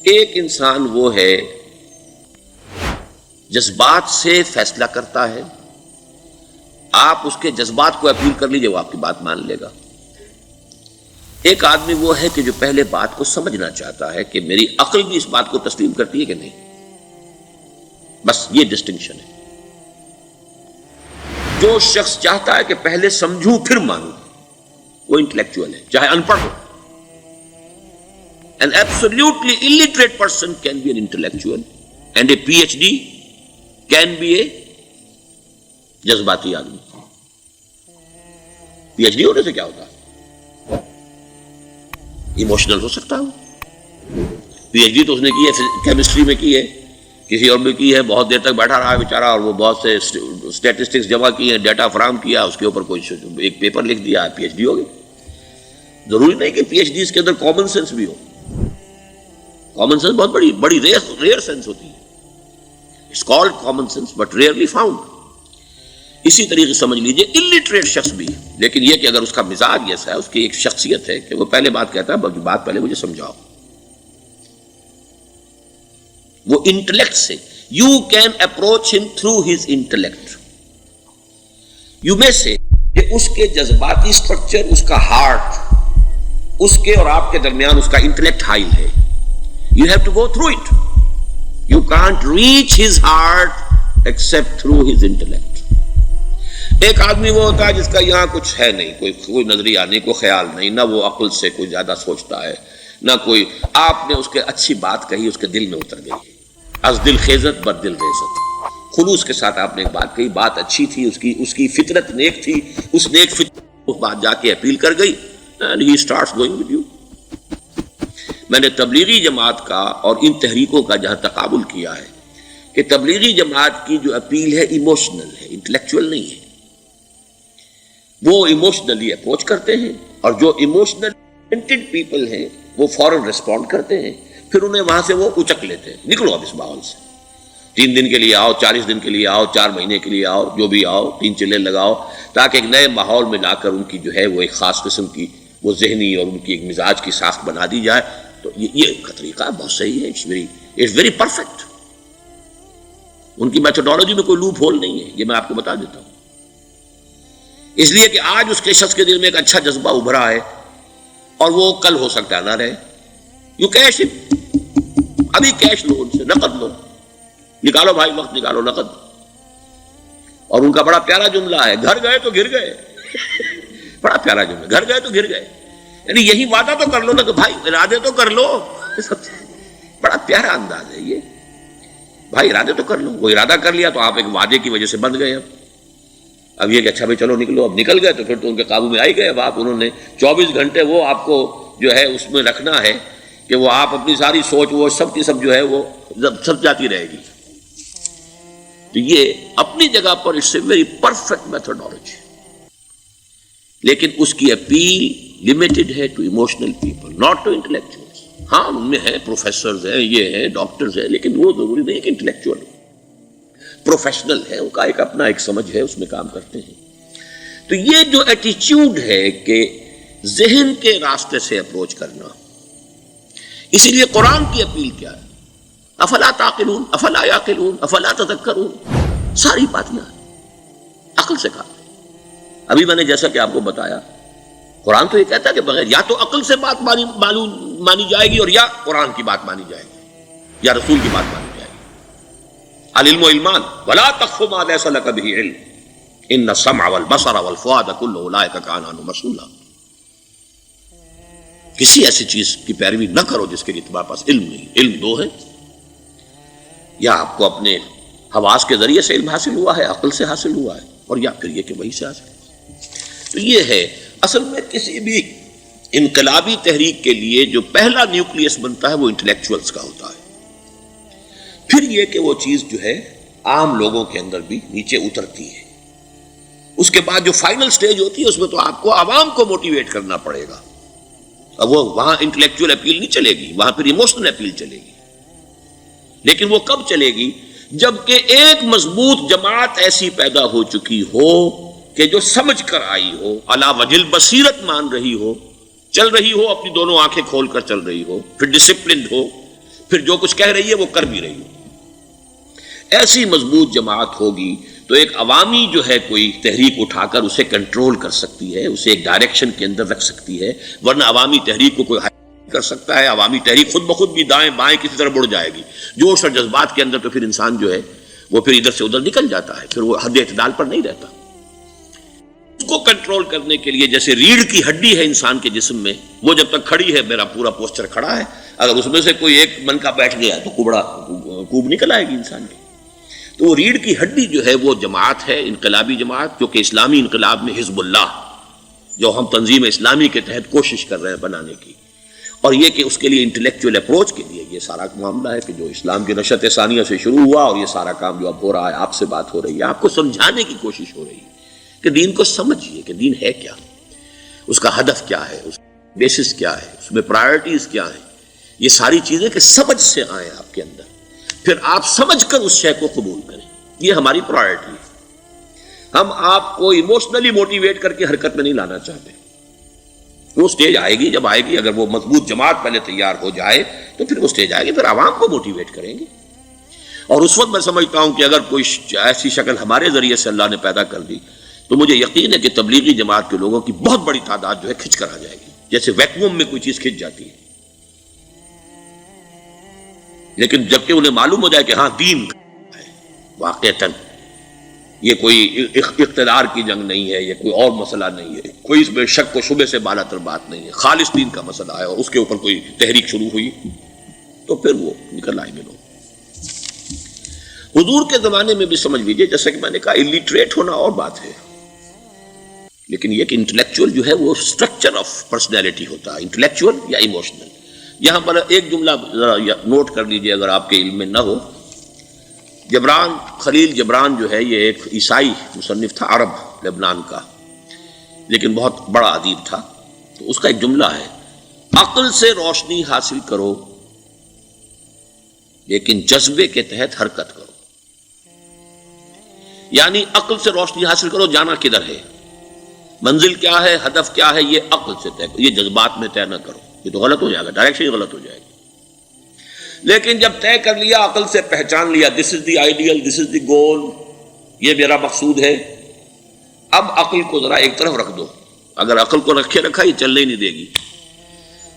ایک انسان وہ ہے جذبات سے فیصلہ کرتا ہے، آپ اس کے جذبات کو اپیل کر لیجئے وہ آپ کی بات مان لے گا۔ ایک آدمی وہ ہے کہ جو پہلے بات کو سمجھنا چاہتا ہے کہ میری عقل بھی اس بات کو تسلیم کرتی ہے کہ نہیں، بس یہ ڈسٹنکشن ہے۔ جو شخص چاہتا ہے کہ پہلے سمجھوں پھر مانوں، وہ انٹلیکچوئل ہے، چاہے ان پڑھ ہو۔ An absolutely illiterate person can be an intellectual and a PhD can be a جذباتی آدمی۔ پی ایچ ڈی ہونے سے کیا ہوتا ہے؟ ایموشنل ہو سکتا ہے۔ پی ایچ ڈی تو اس نے کی ہے کیمسٹری میں کی ہے، کسی اور میں کی ہے، بہت دیر تک بیٹھا رہا ہے بیچارہ، اور وہ بہت سے اسٹیٹسٹکس جمع کی ہیں، ڈیٹا فراہم کیا، اس کے اوپر کوئی ایک پیپر لکھ دیا، پی ایچ ڈی ہو گئی۔ ضروری نہیں کہ پی ایچ ڈی اس کے اندر کامن سینس بھی ہو۔ کامن سینس بہت بڑی ریئر سینس ہوتی ہے۔ It's called common sense but rarely found. اسی طریقے سمجھ لیجئے الٹریٹ شخص بھی، لیکن یہ کہ اگر اس کا مزاج ایسا ہے، اس کی ایک شخصیت ہے کہ وہ پہلے بات کہتا ہے، بات پہلے مجھے سمجھاؤ۔ وہ انٹلیکٹ سے یو کین اپروچ ہم تھرو ہز انٹلیکٹ۔ یو میں سے کہ اس کے جذباتی اسٹرکچر، اس کا ہارٹ، اس کے اور آپ کے درمیان اس کا انٹلیکٹ حائل ہے۔ You have to go through it. You can't reach his heart except through his intellect. ایک آدمی وہ ہوتا ہے جس کا یہاں کچھ ہے نہیں، کوئی نظریہ نہیں، کوئی خیال نہیں، نہ وہ عقل سے کوئی زیادہ سوچتا ہے، نہ کوئی، آپ نے اس کے اچھی بات کہی، اس کے دل میں اتر گئی۔ از دل خیزت بر دل ریزت۔ خلوص کے ساتھ آپ نے ایک بات کہی، بات اچھی تھی، اس کی فطرت نیک تھی، اس نیک فطرت اس بات جا کے اپیل کر گئی، and he starts going with you۔ میں نے تبلیغی جماعت کا اور ان تحریکوں کا جہاں تقابل کیا ہے کہ تبلیغی جماعت کی جو اپیل ہے ایموشنل ہے، انٹلیکچوئل نہیں ہے۔ وہ ایموشنلی اپروچ کرتے ہیں، اور جو ایموشنل پیپل ہیں وہ فوراً ریسپونڈ کرتے ہیں، پھر انہیں وہاں سے وہ اچک لیتے ہیں، نکلو اب اس ماحول سے، 3 دن کے لیے آؤ، 40 دن کے لیے آؤ، 4 مہینے کے لیے آؤ، جو بھی آؤ، 3 چلے لگاؤ، تاکہ ایک نئے ماحول میں لا کر ان کی جو ہے وہ ایک خاص قسم کی وہ ذہنی اور ان کی ایک مزاج کی ساخت بنا دی جائے۔ تو یہ طریقہ بہت صحیح ہے، اٹس ویری پرفیکٹ۔ ان کی میتھڈالوجی میں کوئی لوپ ہول نہیں ہے، یہ میں آپ کو بتا دیتا ہوں۔ اس لیے کہ آج اس کے شخص کے دل میں ایک اچھا جذبہ ابھرا ہے، اور وہ کل ہو سکتا ہے نہ رہے۔ یو کیش، ابھی کیش لو، ان سے نقد لو، نکالو بھائی، وقت نکالو، نقد۔ اور ان کا بڑا پیارا جملہ ہے، گھر گئے تو گر گئے۔ بڑا پیارا جملہ، گھر گئے تو گر گئے، یعنی یہی وعدہ تو کر لو نا کہ بھائی ارادے تو کر لو۔ بڑا پیارا انداز ہے یہ، بھائی ارادے تو کر لو۔ وہ ارادہ کر لیا تو آپ ایک وعدے کی وجہ سے بند گئے۔ اب یہ کہ اچھا بھائی چلو نکلو، اب نکل گئے تو پھر تو ان کے قابو میں آئی گئے۔ اب آپ، انہوں نے 24 گھنٹے وہ آپ کو جو ہے اس میں رکھنا ہے کہ وہ آپ اپنی ساری سوچ وہ سب کی سب جو ہے وہ سب جاتی رہے گی۔ تو یہ اپنی جگہ پر it's a very perfect methodology, لیکن اس کی اپیل لمیٹڈ ہے to emotional people, not to intellectuals. ہاں ان میں ہیں پروفیسرز ہیں، یہ ہیں ڈاکٹرز ہیں، لیکن وہ ضروری نہیں کہ انٹلیکچوئل ہو، پروفیشنل ہے، ان کا ایک اپنا ایک سمجھ ہے، اس میں کام کرتے ہیں۔ تو یہ جو ایٹیچیوڈ ہے کہ ذہن کے راستے سے اپروچ کرنا، اسی لیے قرآن کی اپیل کیا ہے؟ افلا تعقلون، افلا یعقلون، افلا تذکرون، ساری باتیں عقل سے کہا۔ ابھی میں نے جیسا کہ آپ کو بتایا، قرآن تو یہ کہتا ہے کہ بغیر یا تو عقل سے بات مانی جائے گی، اور یا قرآن کی بات مانی جائے گی، یا رسول کی بات مانی جائے گی۔ العلم علمان ولا تخف ما ليس لك به علم ان السمع والبصر والفؤاد كل اولئك كان عنه مسؤولا۔ کسی ایسی چیز کی پیروی نہ کرو جس کے لیے تمہارے پاس علم نہیں۔ علم 2 ہے، یا آپ کو اپنے حواس کے ذریعے سے علم حاصل ہوا ہے، عقل سے حاصل ہوا ہے، اور یا پھر یہ کہ وہی سے حاصل ہوا۔ تو یہ ہے اصل میں کسی بھی انقلابی تحریک کے لیے جو پہلا نیوکلیس بنتا ہے وہ انٹلیکچوئلز کا ہوتا ہے۔ پھر یہ کہ وہ چیز جو ہے عام لوگوں کے اندر بھی نیچے اترتی ہے۔ اس کے بعد جو فائنل سٹیج ہوتی ہے اس میں تو آپ کو عوام کو موٹیویٹ کرنا پڑے گا۔ اب وہ وہاں انٹلیکچوئل اپیل نہیں چلے گی، وہاں پھر ایموشنل اپیل چلے گی۔ لیکن وہ کب چلے گی؟ جبکہ ایک مضبوط جماعت ایسی پیدا ہو چکی ہو کہ جو سمجھ کر آئی ہو، علی وجہ البصیرت مان رہی ہو، چل رہی ہو، اپنی دونوں آنکھیں کھول کر چل رہی ہو، پھر ڈسپلنڈ ہو، پھر جو کچھ کہہ رہی ہے وہ کر بھی رہی ہو. ایسی مضبوط جماعت ہوگی تو ایک عوامی جو ہے کوئی تحریک اٹھا کر اسے کنٹرول کر سکتی ہے، اسے ایک ڈائریکشن کے اندر رکھ سکتی ہے، ورنہ عوامی تحریک کو کوئی کر سکتا ہے؟ عوامی تحریک خود بخود بھی دائیں بائیں کسی طرح بڑھ جائے گی. جوش اور جذبات کے اندر تو پھر انسان جو ہے وہ پھر ادھر سے ادھر نکل جاتا ہے، پھر وہ حد اعتدال پر نہیں رہتا. اس کو کنٹرول کرنے کے لیے جیسے ریڑھ کی ہڈی ہے انسان کے جسم میں، وہ جب تک کھڑی ہے میرا پورا پوسچر کھڑا ہے، اگر اس میں سے کوئی ایک منکا بیٹھ گیا تو کوب نکل آئے گی انسان کی. تو وہ ریڑھ کی ہڈی جو ہے وہ جماعت ہے، انقلابی جماعت، جو کہ اسلامی انقلاب میں حزب اللہ جو ہم تنظیم اسلامی کے تحت کوشش کر رہے ہیں بنانے کی. اور یہ کہ اس کے لیے انٹلیکچوئل اپروچ کے لیے یہ سارا معاملہ ہے کہ جو اسلام کی نشأت ثانیہ سے شروع ہوا اور یہ سارا کام جو اب ہو رہا ہے، آپ سے بات ہو رہی ہے، آپ کو سمجھانے کی کوشش ہو رہی ہے کہ دین کو سمجھیے کہ دین ہے کیا، اس کا ہدف کیا ہے، اس کا بیسس کیا ہے، اس میں پرائرٹیز کیا ہیں. یہ ساری چیزیں کہ سمجھ سے آئیں آپ کے اندر، پھر آپ سمجھ کر اس شے کو قبول کریں. یہ ہماری پرائرٹی ہے. ہم آپ کو ایموشنلی موٹیویٹ کر کے حرکت میں نہیں لانا چاہتے. وہ سٹیج آئے گی، جب آئے گی، اگر وہ مضبوط جماعت پہلے تیار ہو جائے تو پھر وہ سٹیج آئے گی، پھر عوام کو موٹیویٹ کریں گے. اور اس وقت میں سمجھتا ہوں کہ اگر کوئی ایسی شکل ہمارے ذریعے سے اللہ نے پیدا کر دی تو مجھے یقین ہے کہ تبلیغی جماعت کے لوگوں کی بہت بڑی تعداد جو ہے کھنچ کر آ جائے گی، جیسے ویکیوم میں کوئی چیز کھنچ جاتی ہے. لیکن جبکہ انہیں معلوم ہو جائے کہ ہاں دین ہے واقعتاً، یہ کوئی اقتدار کی جنگ نہیں ہے، یہ کوئی اور مسئلہ نہیں ہے، کوئی اس میں شک و شبے سے بالا تر بات نہیں ہے، خالص دین کا مسئلہ ہے، اور اس کے اوپر کوئی تحریک شروع ہوئی تو پھر وہ نکل آئیں گے لوگ. حضور کے زمانے میں بھی سمجھ لیجیے، جیسا کہ میں نے کہا الٹریٹ ہونا اور بات ہے، لیکن یہ کہ انٹلیکچوئل جو ہے وہ اسٹرکچر آف پرسنالٹی ہوتا ہے، انٹلیکچوئل یا ایموشنل. یہاں پر ایک جملہ ذرا نوٹ کر لیجیے اگر آپ کے علم میں نہ ہو. جبران، خلیل جبران جو ہے یہ ایک عیسائی مصنف تھا عرب لبنان کا، لیکن بہت بڑا ادیب تھا. تو اس کا ایک جملہ ہے، عقل سے روشنی حاصل کرو لیکن جذبے کے تحت حرکت کرو. یعنی عقل سے روشنی حاصل کرو، جانا کدھر ہے، منزل کیا ہے، ہدف کیا ہے، یہ عقل سے طے کرو، یہ جذبات میں طے نہ کرو، یہ تو غلط ہو جائے گا، ڈائریکشن غلط ہو جائے گی. لیکن جب طے کر لیا، عقل سے پہچان لیا، دس از دی آئیڈیل، دس از دی گول، یہ میرا مقصود ہے، اب عقل کو ذرا ایک طرف رکھ دو. اگر عقل کو رکھا یہ چلنے ہی نہیں دے گی،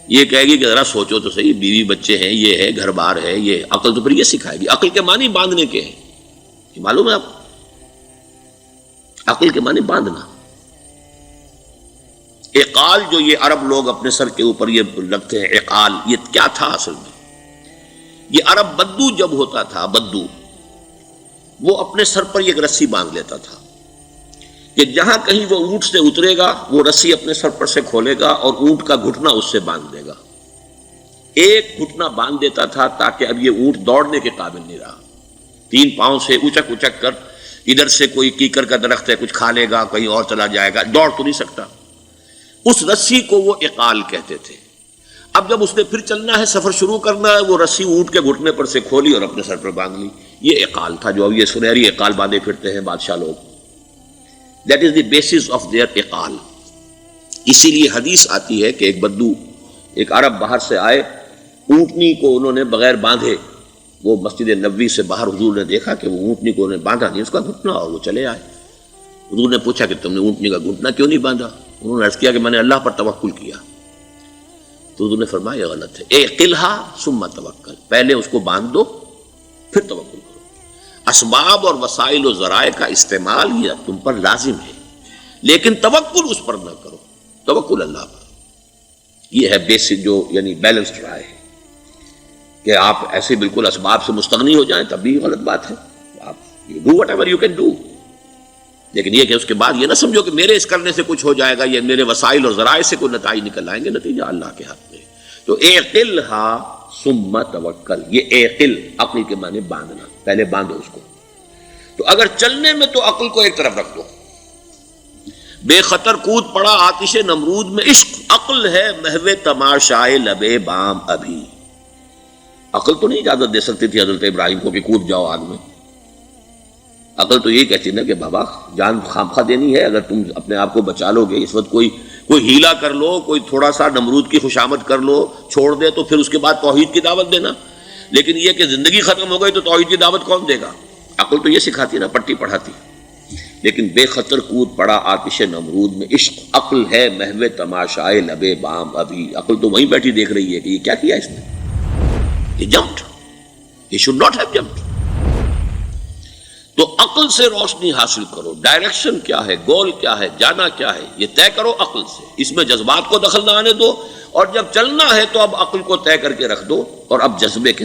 یہ کہے گی کہ ذرا سوچو تو صحیح، بیوی بچے ہیں، یہ ہے، گھر بار ہے، یہ عقل تو پھر یہ سکھائے گی. عقل کے معنی باندھنے کے ہیں، یہ معلوم ہے آپ، عقل کے معنی باندھنا. اقال جو یہ عرب لوگ اپنے سر کے اوپر یہ رکھتے ہیں، اقال، یہ کیا تھا اصل میں؟ یہ عرب بدو جب ہوتا تھا، بدو وہ اپنے سر پر ایک رسی باندھ لیتا تھا کہ جہاں کہیں وہ اونٹ سے اترے گا وہ رسی اپنے سر پر سے کھولے گا اور اونٹ کا گھٹنا اس سے باندھ دے گا. ایک گھٹنا باندھ دیتا تھا تاکہ اب یہ اونٹ دوڑنے کے قابل نہیں رہا، 3 پاؤں سے اچک اچک کر، ادھر سے کوئی کیکر کا درخت ہے کچھ کھا لے گا، کہیں اور چلا جائے گا، دوڑ تو نہیں سکتا. اس رسی کو وہ اقال کہتے تھے. اب جب اس نے پھر چلنا ہے، سفر شروع کرنا ہے، وہ رسی اونٹ کے گھٹنے پر سے کھولی اور اپنے سر پر باندھ لی. یہ اقال تھا جو اب یہ سنہری اقال باندھے پھرتے ہیں بادشاہ لوگ. That is the basis of their اقال. اسی لیے حدیث آتی ہے کہ ایک بدو، ایک عرب باہر سے آئے، اونٹنی کو انہوں نے بغیر باندھے، وہ مسجد نبوی سے باہر حضور نے دیکھا کہ وہ اونٹنی کو انہوں نے باندھا نہیں، اس کا گھٹنا، اور وہ چلے آئے. حضور نے پوچھا کہ تم نے اونٹنی کا گھٹنا کیوں نہیں باندھا؟ انہوں نے عرض کیا کہ میں نے اللہ پر توکل کیا. تو حضور نے فرمایا یہ غلط ہے، اعقلھا ثم توکل، پہلے اس کو باندھ دو پھر توکل کرو. اسباب اور وسائل و ذرائع کا استعمال یہ تم پر لازم ہے، لیکن توکل اس پر نہ کرو، توکل اللہ پر. یہ ہے بیسک جو یعنی بیلنسڈ رائے ہے کہ آپ ایسے بالکل اسباب سے مستغنی ہو جائیں تب بھی غلط بات ہے. آپ you do what ever you can do, لیکن یہ کہ اس کے بعد یہ نہ سمجھو کہ میرے اس کرنے سے کچھ ہو جائے گا، یہ میرے وسائل اور ذرائع سے کوئی نتائج نکل آئیں گے، نتیجہ اللہ کے ہاتھ میں. تو اعقلھا ثم توکل، یہ اعقل عقل کے معنی باندھنا، پہلے باندھو اس کو. تو اگر چلنے میں تو عقل کو ایک طرف رکھ دو. بے خطر کود پڑا آتش نمرود میں عشق، عقل ہے محو تماشائے لبے بام ابھی. عقل تو نہیں اجازت دے سکتی تھی حضرت ابراہیم کو کہ کود جاؤ آگ میں. عقل تو یہی کہتی نا کہ بابا جان خامخواہ دینی ہے، اگر تم اپنے آپ کو بچا لو گے، اس وقت کوئی ہیلا کر لو، کوئی تھوڑا سا نمرود کی خوشامد کر لو، چھوڑ دے، تو پھر اس کے بعد توحید کی دعوت دینا. لیکن یہ کہ زندگی ختم ہو گئی تو توحید کی دعوت کون دے گا؟ عقل تو یہ سکھاتی نا، پٹی پڑھاتی. لیکن بے خطر کود پڑا آتش نمرود میں، عشق عقل ہے محو تماشائے لبے بام ابھی. عقل تو وہیں بیٹھی دیکھ رہی ہے کہ یہ کیا کیا اس نے، یہ جمپڈ، یہ شوڈ ناٹ ہیو جمپڈ. تو عقل سے روشنی حاصل کرو، ڈائریکشن کیا ہے، گول کیا ہے، جانا کیا ہے، یہ طے کرو عقل سے. اس میں جذبات کو دخل نہ آنے دو، اور جب چلنا ہے تو اب عقل کو طے کر کے رکھ دو، اور اب جذبے کے